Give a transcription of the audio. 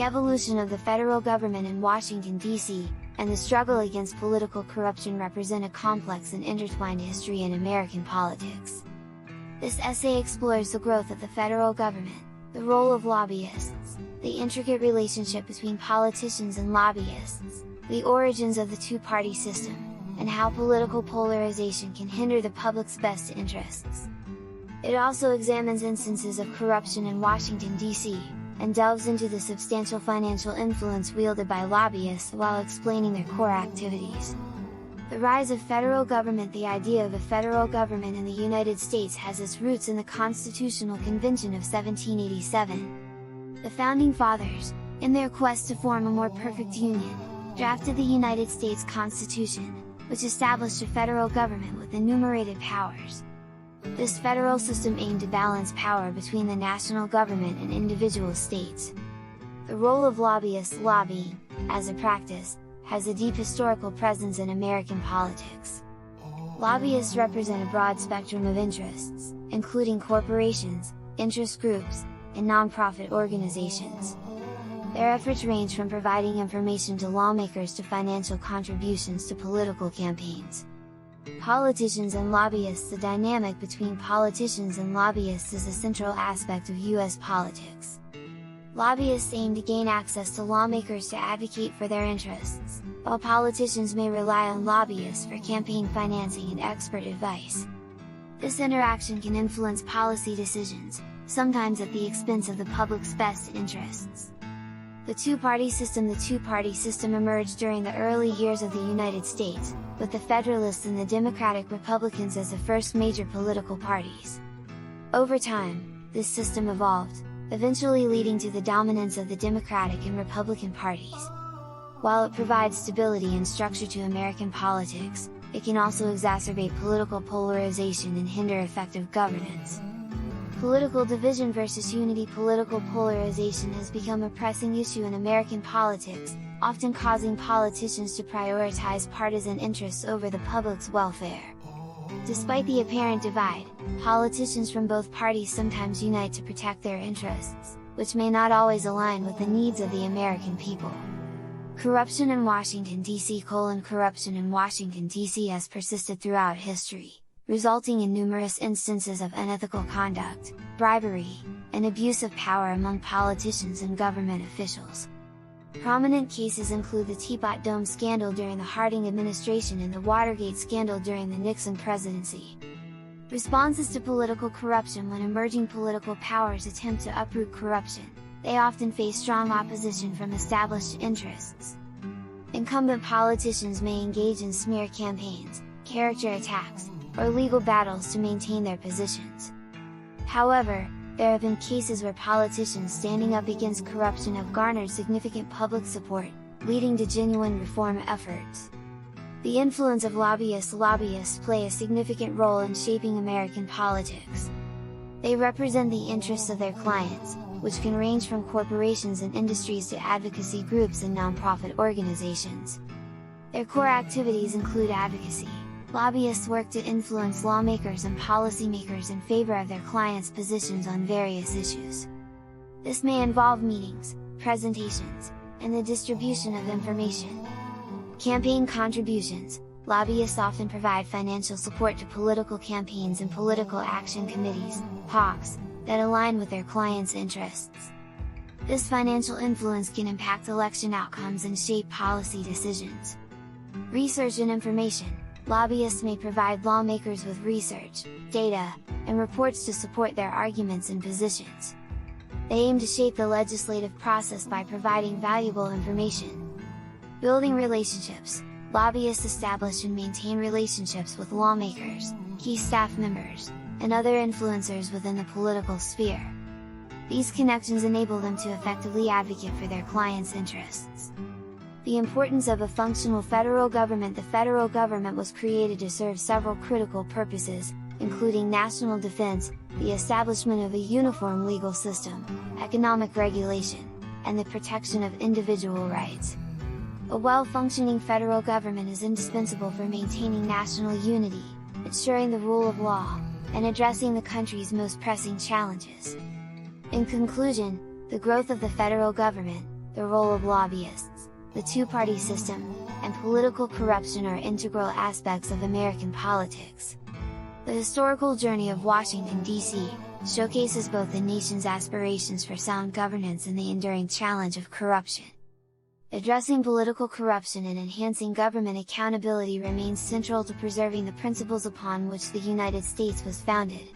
The evolution of the federal government in Washington, D.C., and the struggle against political corruption represent a complex and intertwined history in American politics. This essay explores the growth of the federal government, the role of lobbyists, the intricate relationship between politicians and lobbyists, the origins of the two-party system, and how political polarization can hinder the public's best interests. It also examines instances of corruption in Washington, D.C., and delves into the substantial financial influence wielded by lobbyists while explaining their core activities. The rise of federal government. The idea of a federal government in the United States has its roots in the Constitutional Convention of 1787. The Founding Fathers, in their quest to form a more perfect union, drafted the United States Constitution, which established a federal government with enumerated powers. This federal system aimed to balance power between the national government and individual states. The role of lobbyists. Lobbying, as a practice, has a deep historical presence in American politics. Lobbyists represent a broad spectrum of interests, including corporations, interest groups, and nonprofit organizations. Their efforts range from providing information to lawmakers to financial contributions to political campaigns. Politicians and lobbyists. The dynamic between politicians and lobbyists is a central aspect of U.S. politics. Lobbyists aim to gain access to lawmakers to advocate for their interests, while politicians may rely on lobbyists for campaign financing and expert advice. This interaction can influence policy decisions, sometimes at the expense of the public's best interests. The two-party system. The two-party system emerged during the early years of the United States, with the Federalists and the Democratic Republicans as the first major political parties. Over time, this system evolved, eventually leading to the dominance of the Democratic and Republican parties. While it provides stability and structure to American politics, it can also exacerbate political polarization and hinder effective governance. Political division versus unity. Political polarization has become a pressing issue in American politics, often causing politicians to prioritize partisan interests over the public's welfare. Despite the apparent divide, politicians from both parties sometimes unite to protect their interests, which may not always align with the needs of the American people. Corruption in Washington, D.C. Corruption in Washington, D.C. has persisted throughout history, resulting in numerous instances of unethical conduct, bribery, and abuse of power among politicians and government officials. Prominent cases include the Teapot Dome scandal during the Harding administration and the Watergate scandal during the Nixon presidency. Responses to political corruption. When emerging political powers attempt to uproot corruption, they often face strong opposition from established interests. Incumbent politicians may engage in smear campaigns, character attacks, or legal battles to maintain their positions. However, there have been cases where politicians standing up against corruption have garnered significant public support, leading to genuine reform efforts. The influence of lobbyists. Lobbyists play a significant role in shaping American politics. They represent the interests of their clients, which can range from corporations and industries to advocacy groups and nonprofit organizations. Their core activities include advocacy. Lobbyists work to influence lawmakers and policymakers in favor of their clients' positions on various issues. This may involve meetings, presentations, and the distribution of information. Campaign contributions. Lobbyists often provide financial support to political campaigns and political action committees, PACs, that align with their clients' interests. This financial influence can impact election outcomes and shape policy decisions. Research and information. Lobbyists may provide lawmakers with research, data, and reports to support their arguments and positions. They aim to shape the legislative process by providing valuable information. Building relationships. Lobbyists establish and maintain relationships with lawmakers, key staff members, and other influencers within the political sphere. These connections enable them to effectively advocate for their clients' interests. The importance of a functional federal government. The federal government was created to serve several critical purposes, including national defense, the establishment of a uniform legal system, economic regulation, and the protection of individual rights. A well-functioning federal government is indispensable for maintaining national unity, ensuring the rule of law, and addressing the country's most pressing challenges. In conclusion, the growth of the federal government, the role of lobbyists, the two-party system, and political corruption are integral aspects of American politics. The historical journey of Washington, D.C., showcases both the nation's aspirations for sound governance and the enduring challenge of corruption. Addressing political corruption and enhancing government accountability remains central to preserving the principles upon which the United States was founded.